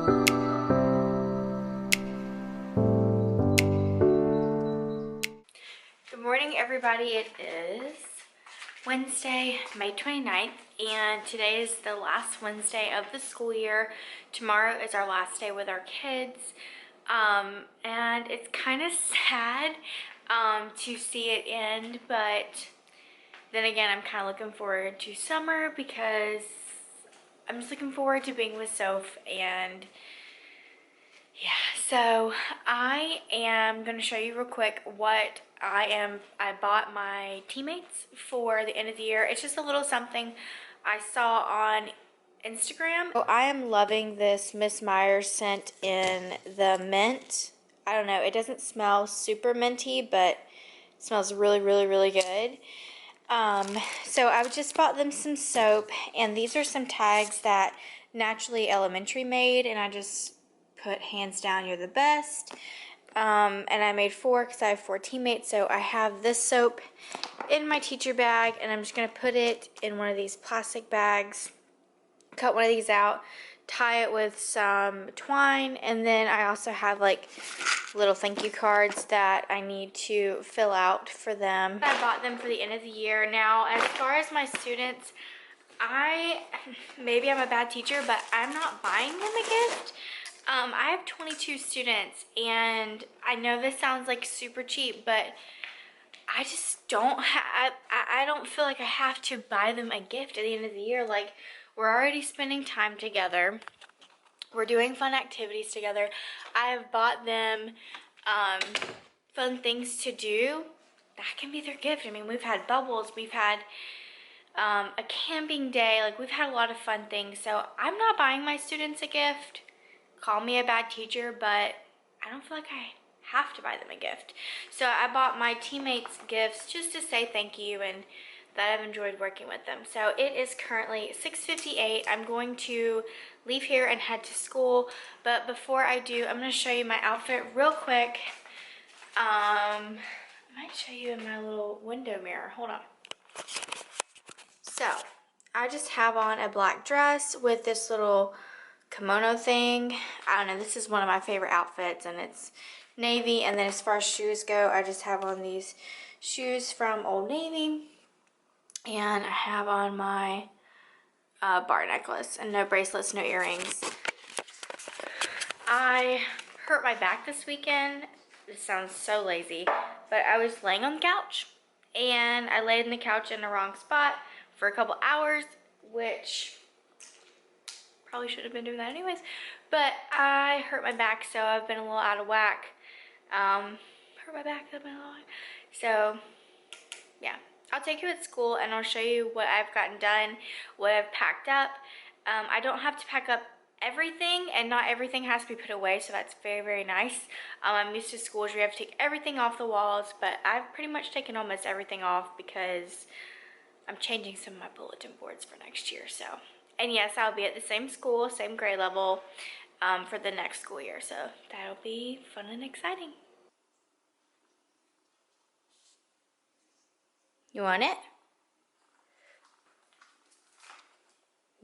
Good morning, everybody. It is Wednesday, May 29th, and today is the last Wednesday of the school year. Tomorrow is our last day with our kids, and it's kind of sad to see it end, but then again, I'm kind of looking forward to summer because I'm just looking forward to being with Soph. And yeah, so I am going to show you real quick what I bought my teammates for the end of the year. It's just a little something I saw on Instagram. Oh, I am loving this Miss Myers scent in the mint. I don't know, it doesn't smell super minty, but it smells really, really, really good. So I just bought them some soap, and these are some tags that Naturally Elementary made, and I just put hands down, you're the best. And I made 4 because I have 4 teammates, so I have this soap in my teacher bag, and I'm just going to put it in one of these plastic bags, cut one of these out, tie it with some twine, and then I also have like little thank you cards that I need to fill out for them. I bought them for the end of the year. Now, as far as my students, maybe I'm a bad teacher, but I'm not buying them a gift. I have 22 students, and I know this sounds like super cheap, but I just don't I don't feel like I have to buy them a gift at the end of the year. Like, we're already spending time together. We're doing fun activities together. I have bought them fun things to do. That can be their gift. I mean, we've had bubbles. We've had a camping day. Like, we've had a lot of fun things. So I'm not buying my students a gift. Call me a bad teacher, but I don't feel like I have to buy them a gift. So I bought my teammates gifts just to say thank you and that I've enjoyed working with them. So it is currently 6:58. I'm going to leave here and head to school, but before I do, I'm going to show you my outfit real quick. I might show you in my little window mirror. Hold on. So I just have on a black dress with this little kimono thing. I don't know, this is one of my favorite outfits, and it's navy. And then as far as shoes go, I just have on these shoes from Old Navy, and I have on my bar necklace, and no bracelets, no earrings. I hurt my back this weekend. This sounds so lazy, but I was laying on the couch, and I laid in the couch in the wrong spot for a couple hours, which probably should have been doing that anyways, but I hurt my back, so I've been a little out of whack. Hurt my back, I've been a little out of whack. So yeah, I'll take you at school and I'll show you what I've gotten done, what I've packed up. I don't have to pack up everything, and not everything has to be put away, so that's very, very nice. I'm used to schools where you have to take everything off the walls, but I've pretty much taken almost everything off because I'm changing some of my bulletin boards for next year. So, and yes, I'll be at the same school, same grade level for the next school year, so that'll be fun and exciting. You want it?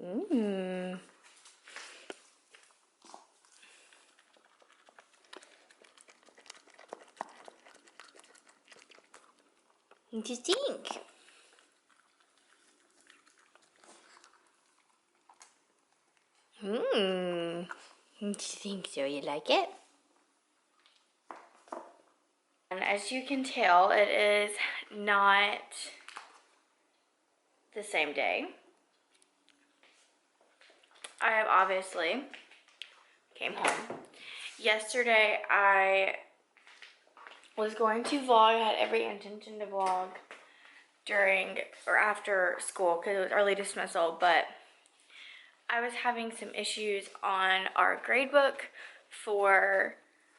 Mmm. What do you think? What do you think, so you like it? And as you can tell, it is not the same day. I have obviously came home. Yesterday I was going to vlog. I had every intention to vlog during or after school because it was early dismissal, but I was having some issues on our grade book for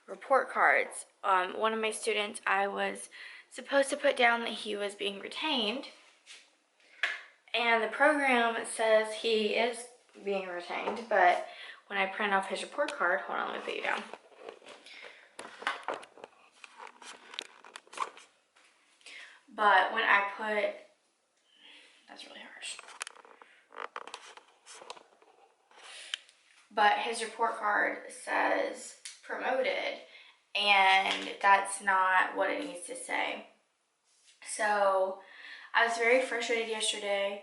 report cards. One of my students, I was supposed to put down that he was being retained, and the program says he is being retained, but when I print off his report card, hold on, let me put you down. But when I put, that's really harsh. but his report card says promoted, and that's not what it needs to say. So I was very frustrated yesterday.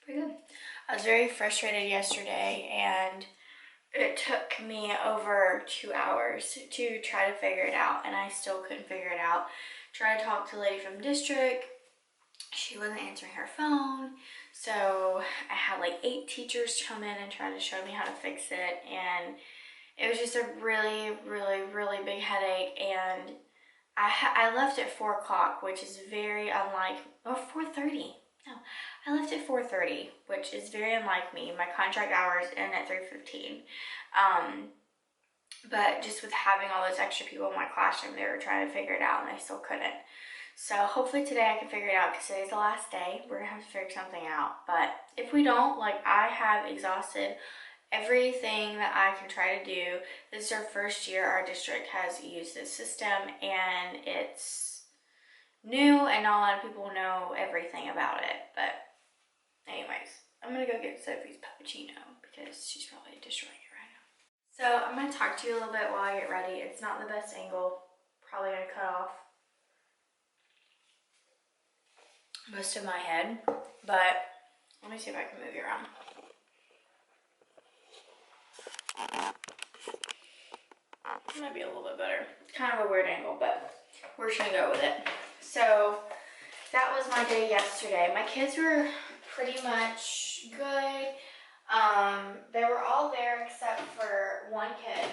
Pretty good. I was very frustrated yesterday, and it took me over 2 hours to try to figure it out, and I still couldn't figure it out. Tried to talk to the lady from district. She wasn't answering her phone. So I had like 8 teachers come in and try to show me how to fix it. And it was just a really, really, really big headache. And I left at 4 o'clock, which is very unlike, or 4:30. No, I left at 4:30, which is very unlike me. My contract hours end at 3:15. But just with having all those extra people in my classroom, they were trying to figure it out and they still couldn't. So hopefully today I can figure it out, because today's the last day. We're gonna have to figure something out. But if we don't, like, I have exhausted everything that I can try to do. This is our first year our district has used this system, and it's new and not a lot of people know everything about it. But anyways, I'm gonna go get Sophie's puppuccino because she's probably destroying it right now. So I'm gonna talk to you a little bit while I get ready. It's not the best angle. Probably gonna cut off most of my head, but let me see if I can move you around. Might be a little bit better. Kind of a weird angle, but we're just gonna go with it. So that was my day yesterday. My kids were pretty much good. They were all there except for one kid,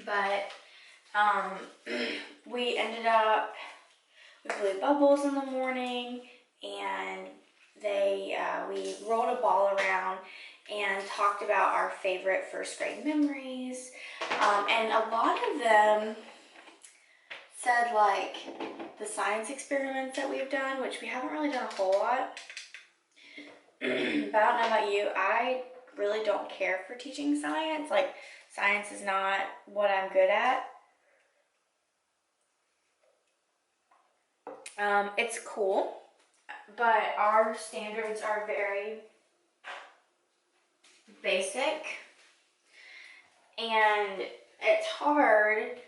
but we ended up, we blew bubbles in the morning, and we rolled a ball around and talked about our favorite first grade memories. And a lot of them said, like, the science experiments that we've done, which we haven't really done a whole lot. But I don't know about you, I really don't care for teaching science. Like, science is not what I'm good at. It's cool, but our standards are very basic, and it's hard,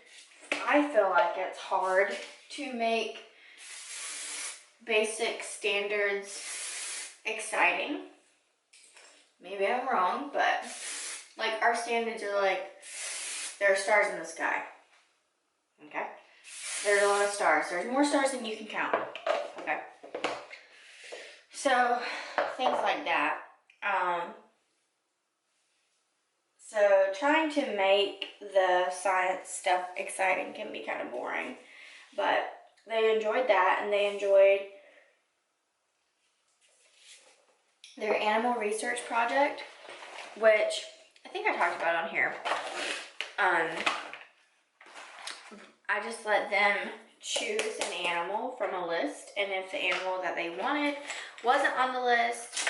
I feel like it's hard to make basic standards exciting. Maybe I'm wrong, but like, our standards are like, there are stars in the sky, okay? There's a lot of stars. There's more stars than you can count, okay? So, things like that. So trying to make the science stuff exciting can be kind of boring, but they enjoyed that, and they enjoyed their animal research project, which I think I talked about on here. I just let them choose an animal from a list, and if the animal that they wanted wasn't on the list,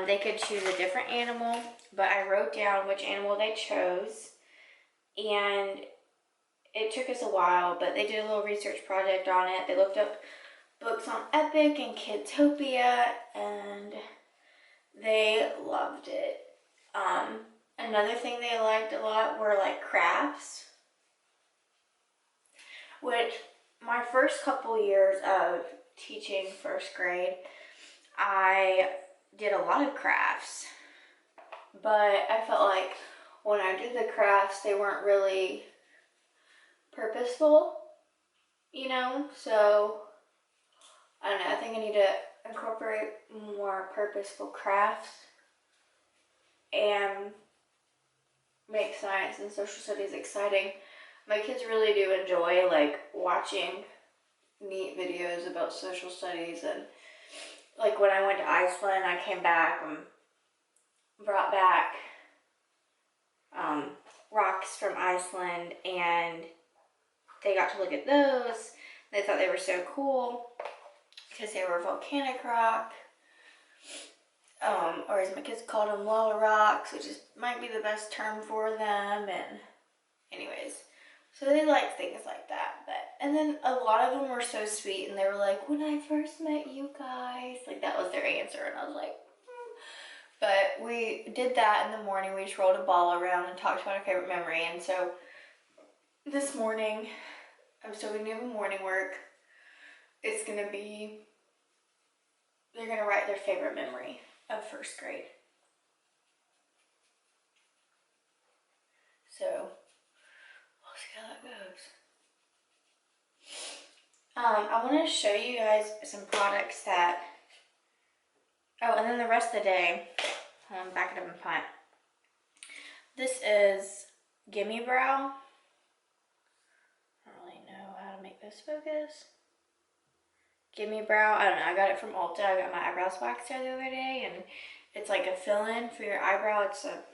they could choose a different animal. But I wrote down which animal they chose, and it took us a while, but they did a little research project on it. They looked up books on Epic and Kidtopia, and they loved it. Another thing they liked a lot were like crafts, which my first couple years of teaching first grade, I did a lot of crafts, but I felt like when I did the crafts, they weren't really purposeful, you know? So, I don't know, I think I need to incorporate more purposeful crafts and make science and social studies exciting. My kids really do enjoy, like, watching neat videos about social studies. And like, when I went to Iceland, I came back and brought back rocks from Iceland, and they got to look at those. They thought they were so cool because they were volcanic rock, or as my kids called them, lava rocks, which might be the best term for them. And anyways, so they liked things like that. And then a lot of them were so sweet, and they were like, when I first met you guys, like, that was their answer. And I was like, we did that in the morning. We just rolled a ball around and talked about our favorite memory. And so this morning, I'm still going to give them morning work. It's going to be, they're going to write their favorite memory of first grade. So we'll see how that goes. I want to show you guys some products that, oh, and then the rest of the day, back it up in front. This is Gimme Brow. I don't really know how to make this focus. Gimme Brow, I don't know, I got it from Ulta. I got my eyebrows waxed there the other day, and it's like a fill-in for your eyebrow. It's a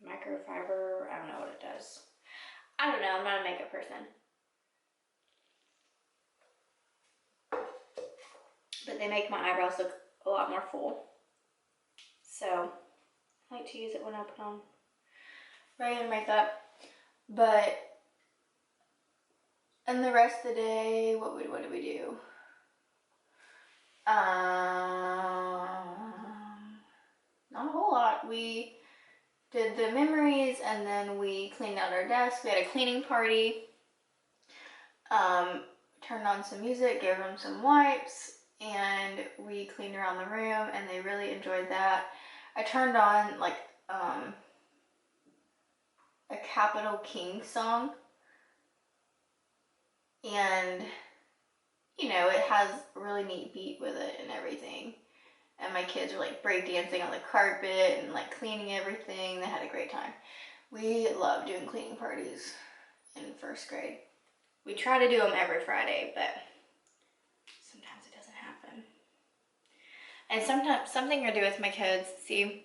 microfiber, I don't know what it does. I don't know, I'm not a makeup person. But they make my eyebrows look a lot more full. So, I like to use it when I put on regular makeup. But, and the rest of the day, what did we do? Not a whole lot. We did the memories, and then we cleaned out our desk. We had a cleaning party. Turned on some music, gave them some wipes, and we cleaned around the room, and they really enjoyed that. I turned on like a Capital King song, and you know, it has a really neat beat with it and everything. And my kids were like breakdancing on the carpet and like cleaning everything. They had a great time. We love doing cleaning parties in first grade. We try to do them every Friday, but sometimes it doesn't happen. And sometimes something to do with my kids. See,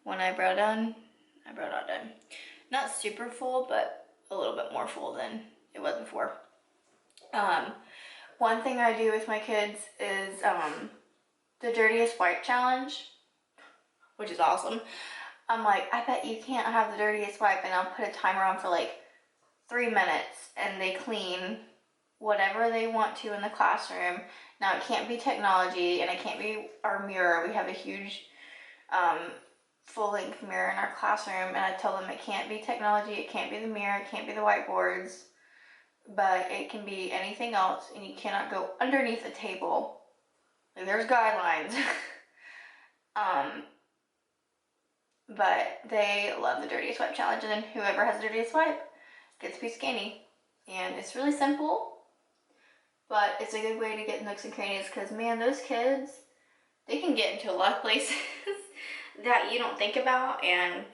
one eyebrow done, eyebrow not done. Not super full, but a little bit more full than it was before. One thing I do with my kids is the dirtiest wipe challenge, which is awesome. I'm like, I bet you can't have the dirtiest wipe, and I'll put a timer on for like 3 minutes, and they clean whatever they want to in the classroom. Now it can't be technology, and it can't be our mirror. We have a huge full-length mirror in our classroom, and I tell them it can't be technology, it can't be the mirror, it can't be the whiteboards, but it can be anything else, and you cannot go underneath a table. Like, there's guidelines. But they love the dirtiest wipe challenge, and then whoever has the dirtiest wipe gets a piece of candy. And it's really simple, but it's a good way to get nooks and crannies, because man, those kids, they can get into a lot of places that you don't think about, and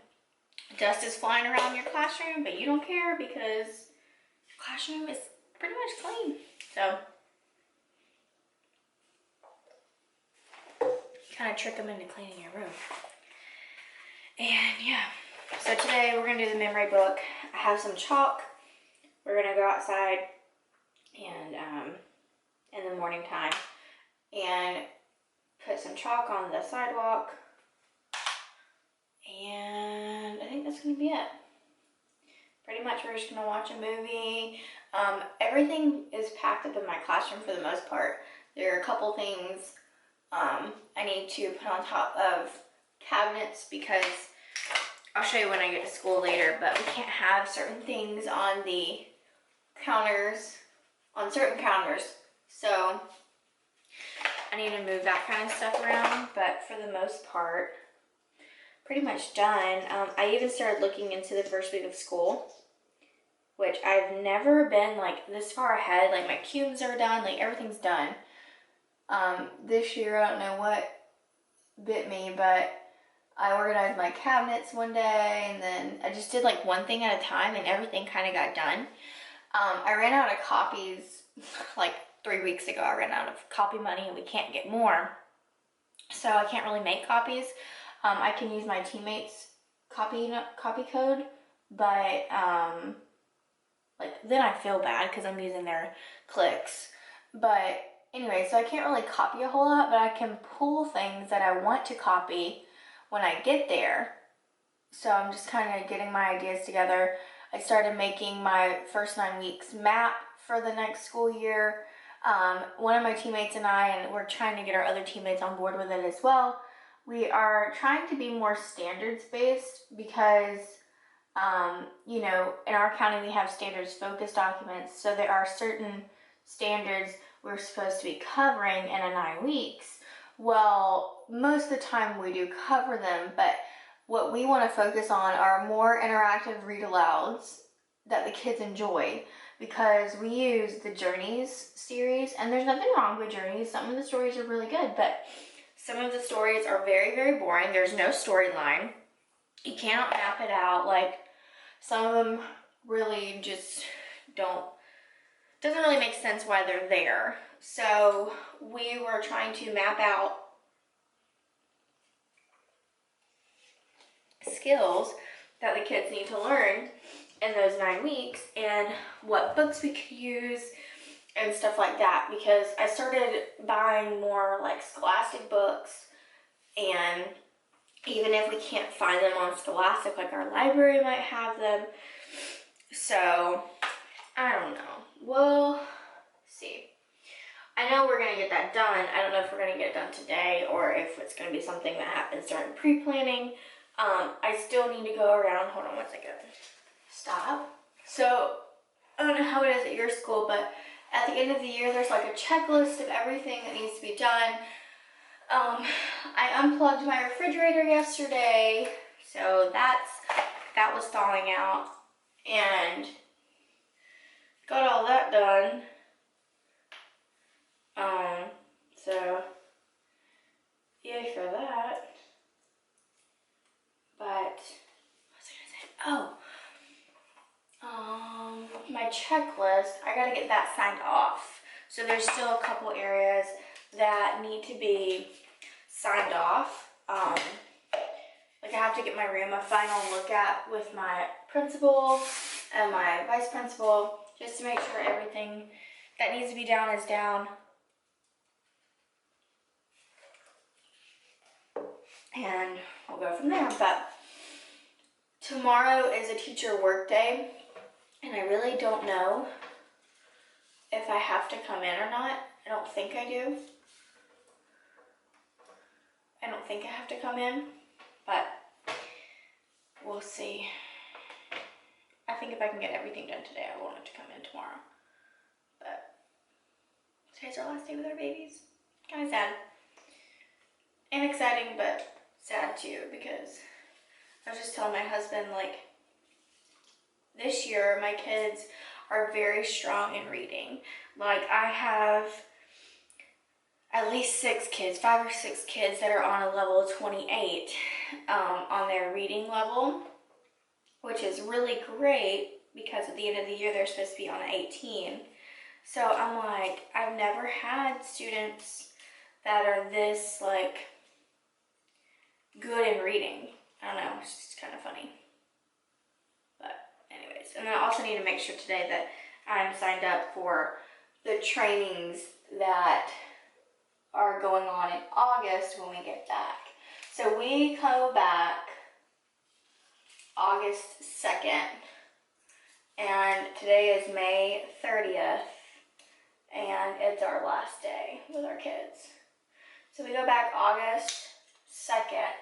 dust is flying around your classroom, but you don't care because your classroom is pretty much clean. So kind of trick them into cleaning your room. And yeah, so today we're gonna do the memory book. I have some chalk. We're gonna go outside and in the morning time and put some chalk on the sidewalk, and I think that's gonna be it. Pretty much we're just gonna watch a movie. Everything is packed up in my classroom for the most part. There are a couple things I need to put on top of cabinets, because I'll show you when I get to school later, but we can't have certain things on the counters, on certain counters. So I need to move that kind of stuff around, but for the most part, pretty much done. I even started looking into the first week of school, which I've never been like this far ahead. Like my cubes are done, like everything's done. This year, I don't know what bit me, but I organized my cabinets one day, and then I just did like one thing at a time, and everything kind of got done. I ran out of copies like 3 weeks ago. I ran out of copy money, and we can't get more. So I can't really make copies. I can use my teammates' copy code, but like then I feel bad because I'm using their clicks. But anyway, so I can't really copy a whole lot, but I can pull things that I want to copy when I get there. So I'm just kind of getting my ideas together. I started making my first 9 weeks map for the next school year. One of my teammates and I, and we're trying to get our other teammates on board with it as well. We are trying to be more standards-based because, you know, in our county we have standards focused documents, so there are certain standards we're supposed to be covering in a 9 weeks. Well, most of the time we do cover them, but what we want to focus on are more interactive read-alouds that the kids enjoy, because we use the Journeys series, and there's nothing wrong with Journeys. Some of the stories are really good, but some of the stories are very, very boring. There's no storyline. You cannot map it out. Like, some of them really just doesn't really make sense why they're there. So we were trying to map out skills that the kids need to learn in those 9 weeks, and what books we could use and stuff like that, because I started buying more like Scholastic books, and even if we can't find them on Scholastic, like our library might have them. So I don't know, we'll see. I know we're gonna get that done. I don't know if we're gonna get it done today or if it's gonna be something that happens during pre-planning. I still need to go around, hold on one second, stop. So, I don't know how it is at your school, but at the end of the year, there's like a checklist of everything that needs to be done. I unplugged my refrigerator yesterday, so that was thawing out, and got all that done. So, yay for that. But, what was I gonna say? Oh, my checklist, I gotta get that signed off. So there's still a couple areas that need to be signed off. Like I have to get my room a final look at with my principal and my vice principal, just to make sure everything that needs to be down is down. And we'll go from there. But tomorrow is a teacher work day, and I really don't know if I have to come in or not. I don't think I do. I don't think I have to come in, but we'll see. I think if I can get everything done today, I won't have to come in tomorrow. But today's our last day with our babies. Kind of sad. And exciting, but sad too, because I was just telling my husband, like, this year my kids are very strong in reading. Like, I have at least 6 kids, 5 or 6 kids that are on a level 28 on their reading level, which is really great because at the end of the year they're supposed to be on 18. So I'm like, I've never had students that are this, like, good in reading. I don't know, it's just kind of funny. But anyways, and then I also need to make sure today that I'm signed up for the trainings that are going on in August when we get back. So we come back August 2nd, and today is May 30th, and it's our last day with our kids. So we go back August 2nd,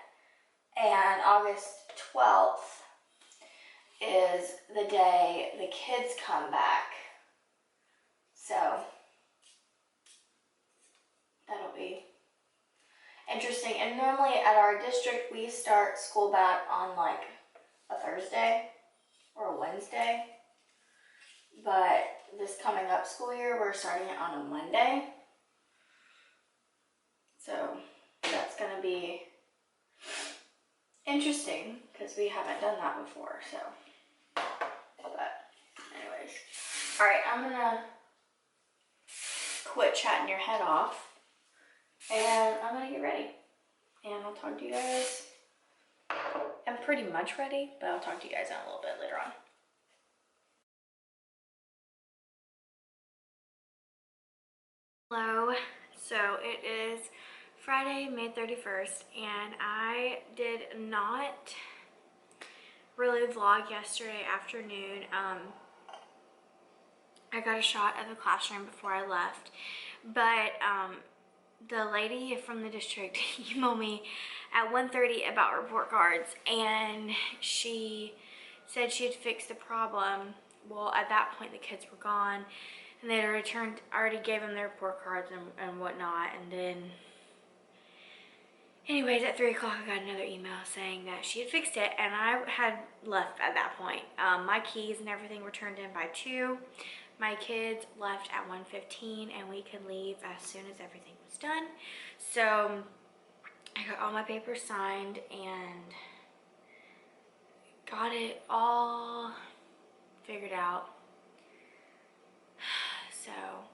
and August 12th is the day the kids come back. So that'll be interesting. And normally at our district, we start school back on like a Thursday or a Wednesday. But this coming up school year, we're starting it on a Monday. So that's going to be interesting because we haven't done that before. So, but anyways. All right, I'm going to quit chatting your head off. And I'm gonna get ready, and I'll talk to you guys. I'm pretty much ready, but I'll talk to you guys in a little bit later on. Hello, so it is Friday, May 31st, and I did not really vlog yesterday afternoon. I got a shot of the classroom before I left, but the lady from the district emailed me at 1:30 about report cards, and she said she had fixed the problem. Well, at that point the kids were gone, and they had returned, already gave them their report cards and whatnot. And then anyways, at 3 o'clock I got another email saying that she had fixed it, and I had left at that point. My keys and everything were turned in by 2. My kids left at 1:15, and we could leave as soon as everything was done. So I got all my papers signed and got it all figured out. So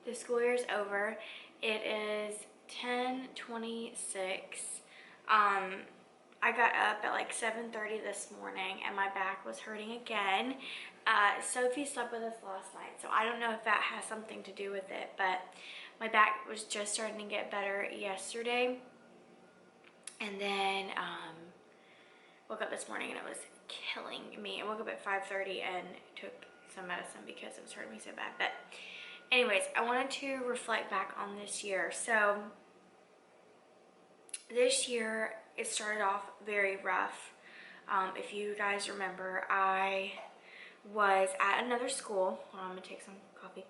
the school year is over. It is 10:26. I got up at like 7:30 this morning, and my back was hurting again. Sophie slept with us last night, so I don't know if that has something to do with it, but my back was just starting to get better yesterday. And then woke up this morning and it was killing me. I woke up at 5:30 and took some medicine because it was hurting me so bad. But anyways, I wanted to reflect back on this year. So this year, it started off very rough. If you guys remember, I was at another school. Hold on, I'm gonna take some coffee.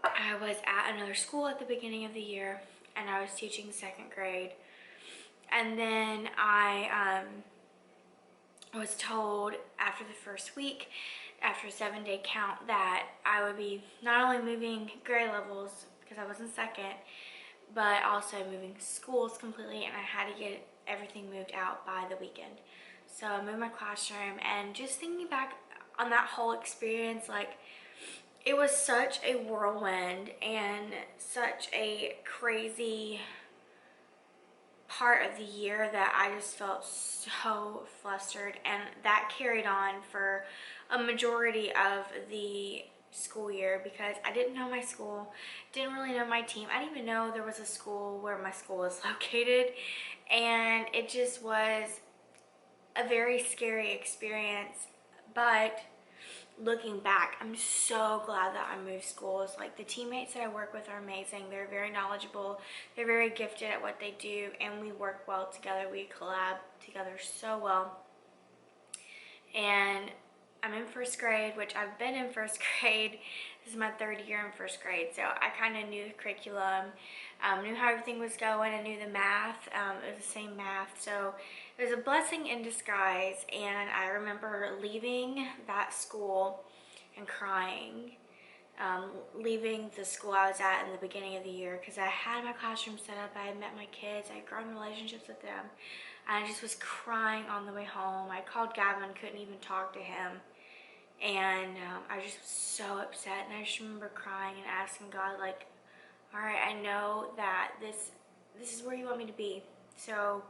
I was at another school at the beginning of the year, and I was teaching 2nd grade. And then I was told after the first week, after a 7-day count, that I would be not only moving grade levels because I was in 2nd, but also moving schools completely, and I had to get everything moved out by the weekend. So I moved my classroom, and just thinking back on that whole experience, like, it was such a whirlwind and such a crazy part of the year that I just felt so flustered, and that carried on for a majority of the school year because I didn't know my school, didn't really know my team. I didn't even know there was a school where my school was located, and it just was a very scary experience. But looking back, I'm so glad that I moved schools. Like, the teammates that I work with are amazing. They're very knowledgeable. They're very gifted at what they do, and we work well together. We collab together so well. And I'm in 1st grade, which I've been in 1st grade. This is my 3rd year in 1st grade, so I kind of knew the curriculum, knew how everything was going, and knew the math. It was the same math, so it was a blessing in disguise. And I remember leaving that school and crying, leaving the school I was at in the beginning of the year, because I had my classroom set up, I had met my kids, I had grown relationships with them, and I just was crying on the way home. I called Gavin, couldn't even talk to him, and I just was so upset. And I just remember crying and asking God, like, all right, I know that this is where you want me to be, so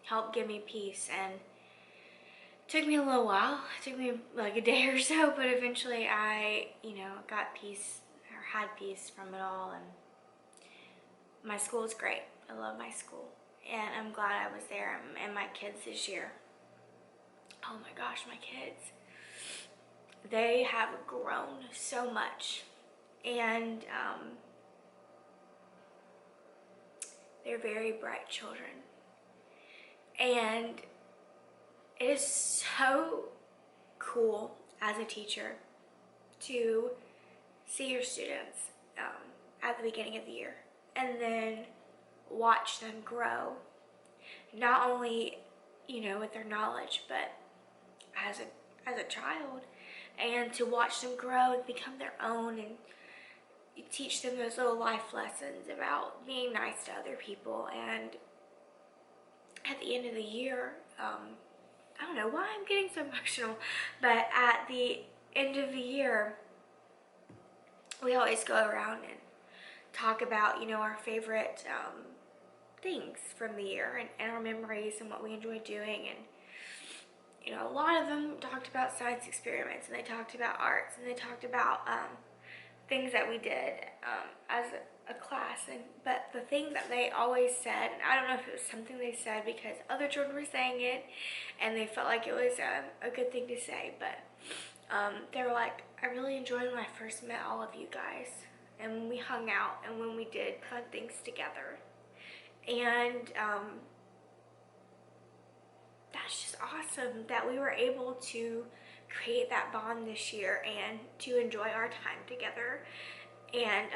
help give me peace. And it took me a little while. It took me like a day or so, but eventually I, got peace, or had peace from it all. And my school is great. I love my school, and I'm glad I was there. And my kids this year, oh my gosh, my kids, they have grown so much, and they're very bright children. And it is so cool as a teacher to see your students at the beginning of the year, and then watch them grow, not only with their knowledge, but as a child, and to watch them grow and become their own. And you teach them those little life lessons about being nice to other people. And at the end of the year, I don't know why I'm getting so emotional, but at the end of the year, we always go around and talk about, our favorite things from the year, and our memories and what we enjoy doing. And a lot of them talked about science experiments, and they talked about arts, and they talked about things that we did as a class. But the thing that they always said, and I don't know if it was something they said because other children were saying it and they felt like it was a good thing to say, but they were like, I really enjoyed when I first met all of you guys, and when we hung out, and when we did fun things together. And that's just awesome that we were able to create that bond this year and to enjoy our time together and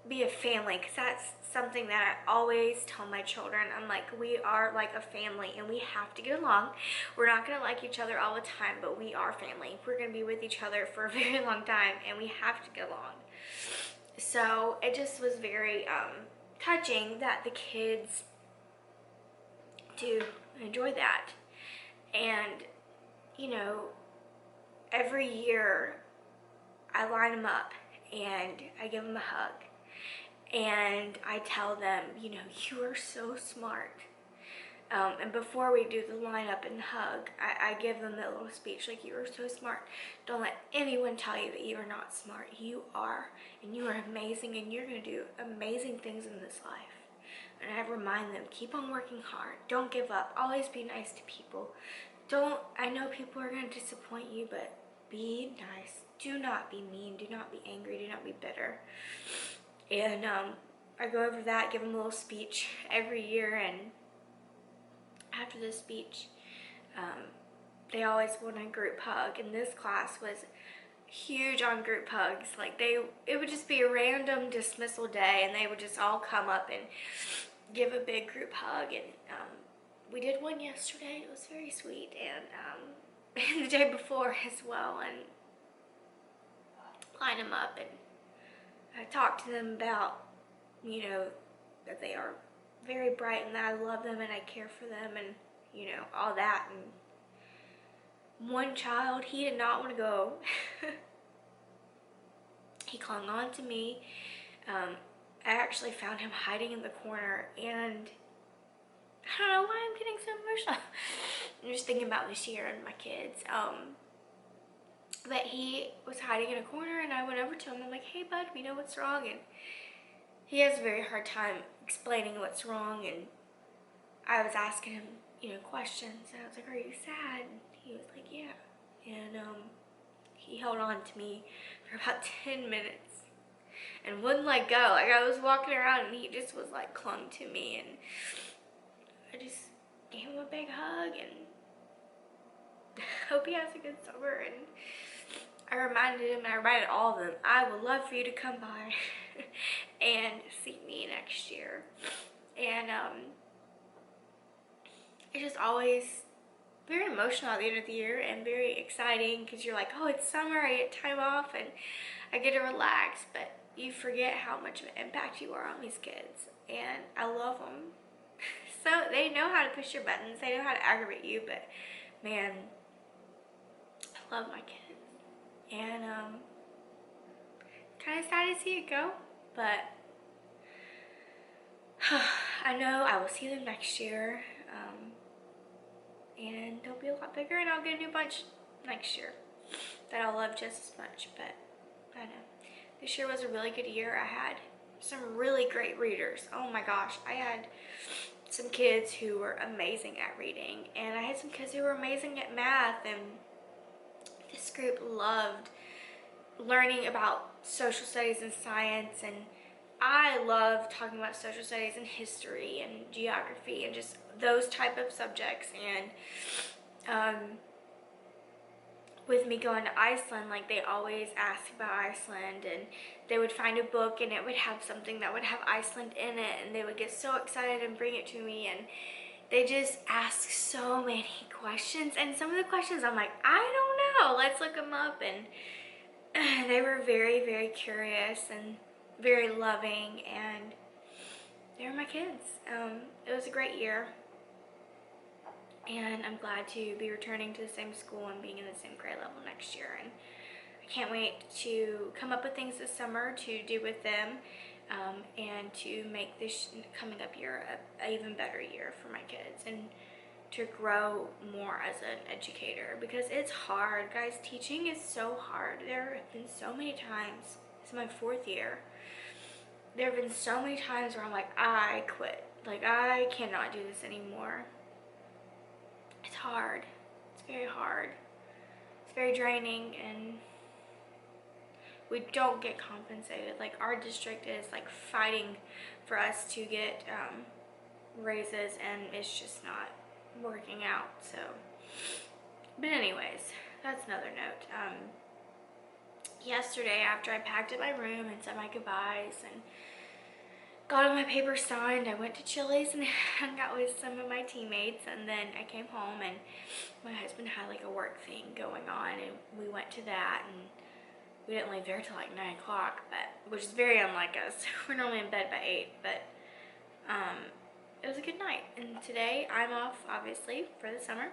be a family, because that's something that I always tell my children. I'm like, we are like a family and we have to get along. We're not going to like each other all the time, but we are family. We're going to be with each other for a very long time and we have to get along. So it just was very touching that the kids do enjoy that. And, you know, every year I line them up and I give them a hug. And I tell them, you know, you are so smart. And before we do the lineup and hug, I give them that little speech, like, you are so smart. Don't let anyone tell you that you are not smart. You are, and you are amazing, and you're going to do amazing things in this life. And I remind them, keep on working hard. Don't give up. Always be nice to people. I know people are going to disappoint you, but be nice. Do not be mean. Do not be angry. Do not be bitter. And I go over that, give them a little speech every year, and after the speech, they always want a group hug, and this class was huge on group hugs. Like, it would just be a random dismissal day, and they would just all come up and give a big group hug, and we did one yesterday. It was very sweet, and the day before as well, and line them up, and I talked to them about, you know, that they are very bright and that I love them and I care for them and, you know, all that. And one child, he did not want to go. He clung on to me. I actually found him hiding in the corner, and I don't know why I'm getting so emotional. I'm just thinking about this year and my kids. But he was hiding in a corner, and I went over to him. I'm like, hey, bud, we know what's wrong. And he has a very hard time explaining what's wrong. And I was asking him, you know, questions. And I was like, are you sad? And he was like, yeah. And he held on to me for about 10 minutes and wouldn't let go. Like, I was walking around, and he just was, like, clung to me. And I just gave him a big hug, and hope he has a good summer. And I reminded him, and I reminded all of them, I would love for you to come by and see me next year. And it's just always very emotional at the end of the year and very exciting, because you're like, oh, it's summer, I get time off and I get to relax, but you forget how much of an impact you are on these kids. And I love them. So they know how to push your buttons, they know how to aggravate you, but man, I love my kids. And kind of sad to see it go, but I know I will see them next year, and they'll be a lot bigger, and I'll get a new bunch next year that I'll love just as much. But I know this year was a really good year. I had some really great readers. Oh my gosh, I had some kids who were amazing at reading, and I had some kids who were amazing at math, and this group loved learning about social studies and science, and I love talking about social studies and history and geography and just those type of subjects. And with me going to Iceland, like, they always ask about Iceland, and they would find a book and it would have something that would have Iceland in it, and they would get so excited and bring it to me, and they just ask so many questions. And some of the questions I'm like, I don't know, let's look them up. And they were very, very curious and very loving, and they were my kids. It was a great year, and I'm glad to be returning to the same school and being in the same grade level next year. And I can't wait to come up with things this summer to do with them, and to make this coming up year an even better year for my kids, and to grow more as an educator, because it's hard, guys. Teaching is so hard. There have been so many times, this is my 4th year, there have been so many times where I'm like, I quit. Like, I cannot do this anymore. It's hard. It's very hard. It's very draining, and we don't get compensated. Like, our district is like fighting for us to get raises, and it's just not working out. So, but anyways, that's another note. Yesterday, after I packed up my room and said my goodbyes and got all my papers signed, I went to Chili's and hung out with some of my teammates, and then I came home and my husband had like a work thing going on, and we went to that, and we didn't leave there till like 9 o'clock, which is very unlike us. We're normally in bed by 8, but it was a good night. And today I'm off, obviously, for the summer.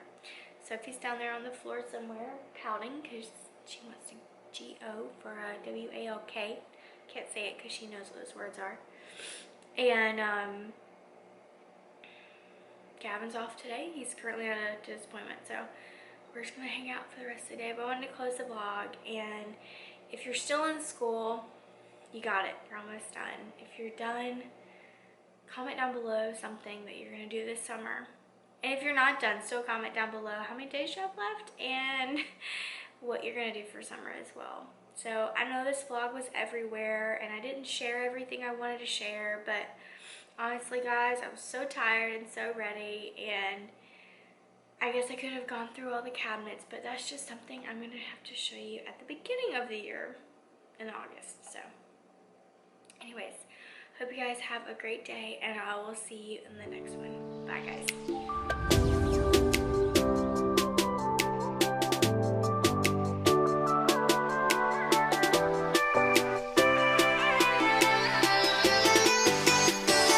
Sophie's down there on the floor somewhere pouting because she wants to G-O for W-A-L-K. Can't say it because she knows what those words are. And Gavin's off today. He's currently at a disappointment, so we're just gonna hang out for the rest of the day. But I wanted to close the vlog, and if you're still in school, you got it. You're almost done. If you're done, comment down below something that you're gonna do this summer. And if you're not done, still comment down below how many days you have left and what you're gonna do for summer as well. So I know this vlog was everywhere and I didn't share everything I wanted to share, but honestly guys, I was so tired and so ready, and I guess I could have gone through all the cabinets, but that's just something I'm gonna have to show you at the beginning of the year in August. So anyways, hope you guys have a great day, and I will see you in the next one. Bye guys.